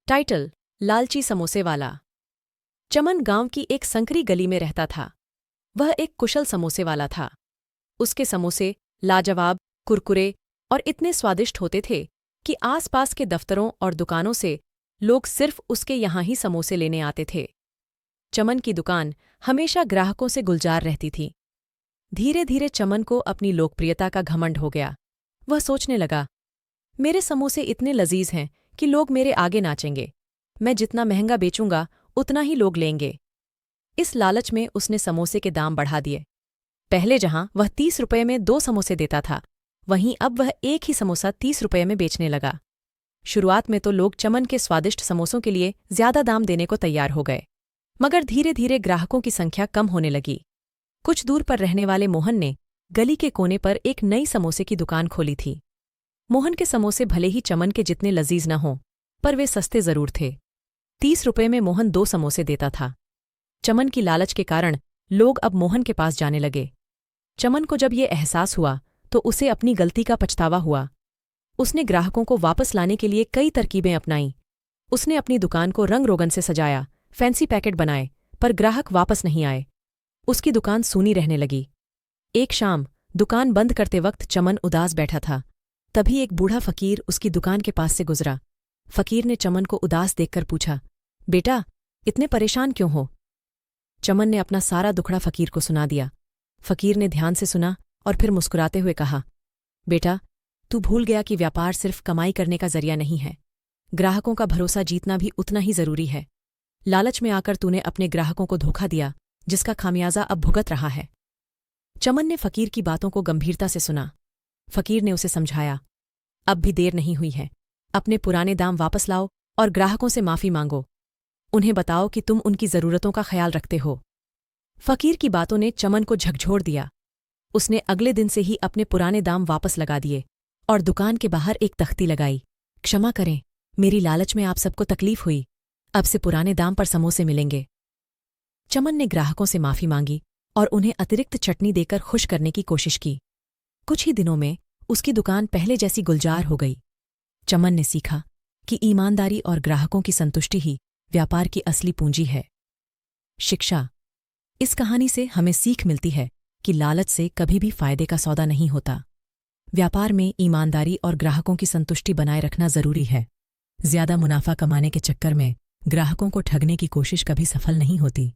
Title: लालची समोसे वाला। चमन गांव की एक संकरी गली में रहता था। वह एक कुशल समोसे वाला था। उसके समोसे लाजवाब, कुरकुरे और इतने स्वादिष्ट होते थे कि आसपास के दफ्तरों और दुकानों से लोग सिर्फ उसके यहाँ ही समोसे लेने आते थे। चमन की दुकान हमेशा ग्राहकों से गुलजार रहती थी। धीरे धीरे चमन को अपनी लोकप्रियता का घमंड हो गया। वह सोचने लगा, मेरे समोसे इतने लजीज हैं कि लोग मेरे आगे नाचेंगे। मैं जितना महंगा बेचूंगा उतना ही लोग लेंगे। इस लालच में उसने समोसे के दाम बढ़ा दिए। पहले जहां वह 30 रुपये में 2 समोसे देता था, वहीं अब वह एक ही समोसा 30 रुपये में बेचने लगा। शुरुआत में तो लोग चमन के स्वादिष्ट समोसों के लिए ज्यादा दाम देने को तैयार हो गए, मगर धीरे धीरे ग्राहकों की संख्या कम होने लगी। कुछ दूर पर रहने वाले मोहन ने गली के कोने पर एक नई समोसे की दुकान खोली थी। मोहन के समोसे भले ही चमन के जितने लजीज न हों, पर वे सस्ते जरूर थे। 30 रुपये में मोहन 2 समोसे देता था। चमन की लालच के कारण लोग अब मोहन के पास जाने लगे। चमन को जब ये एहसास हुआ तो उसे अपनी गलती का पछतावा हुआ। उसने ग्राहकों को वापस लाने के लिए कई तरकीबें अपनाईं। उसने अपनी दुकान को रंग रोगन से सजाया, फैंसी पैकेट बनाए, पर ग्राहक वापस नहीं आए। उसकी दुकान सूनी रहने लगी। एक शाम दुकान बंद करते वक्त चमन उदास बैठा था। तभी एक बूढ़ा फकीर उसकी दुकान के पास से गुजरा। फकीर ने चमन को उदास देखकर पूछा, बेटा, इतने परेशान क्यों हो? चमन ने अपना सारा दुखड़ा फकीर को सुना दिया। फकीर ने ध्यान से सुना और फिर मुस्कुराते हुए कहा, बेटा, तू भूल गया कि व्यापार सिर्फ कमाई करने का जरिया नहीं है। ग्राहकों का भरोसा जीतना भी उतना ही जरूरी है। लालच में आकर तूने अपने ग्राहकों को धोखा दिया, जिसका खामियाजा अब भुगत रहा है। चमन ने फकीर की बातों को गंभीरता से सुना। फकीर ने उसे समझाया, अब भी देर नहीं हुई है। अपने पुराने दाम वापस लाओ और ग्राहकों से माफी मांगो। उन्हें बताओ कि तुम उनकी जरूरतों का ख्याल रखते हो। फकीर की बातों ने चमन को झकझोर दिया। उसने अगले दिन से ही अपने पुराने दाम वापस लगा दिए और दुकान के बाहर एक तख्ती लगाई, क्षमा करें, मेरी लालच में आप सबको तकलीफ हुई। अब से पुराने दाम पर समोसे मिलेंगे। चमन ने ग्राहकों से माफी मांगी और उन्हें अतिरिक्त चटनी देकर खुश करने की कोशिश की। कुछ ही दिनों में उसकी दुकान पहले जैसी गुलजार हो गई। चमन ने सीखा कि ईमानदारी और ग्राहकों की संतुष्टि ही व्यापार की असली पूंजी है। शिक्षा: इस कहानी से हमें सीख मिलती है कि लालच से कभी भी फायदे का सौदा नहीं होता। व्यापार में ईमानदारी और ग्राहकों की संतुष्टि बनाए रखना जरूरी है। ज्यादा मुनाफा कमाने के चक्कर में ग्राहकों को ठगने की कोशिश कभी सफल नहीं होती।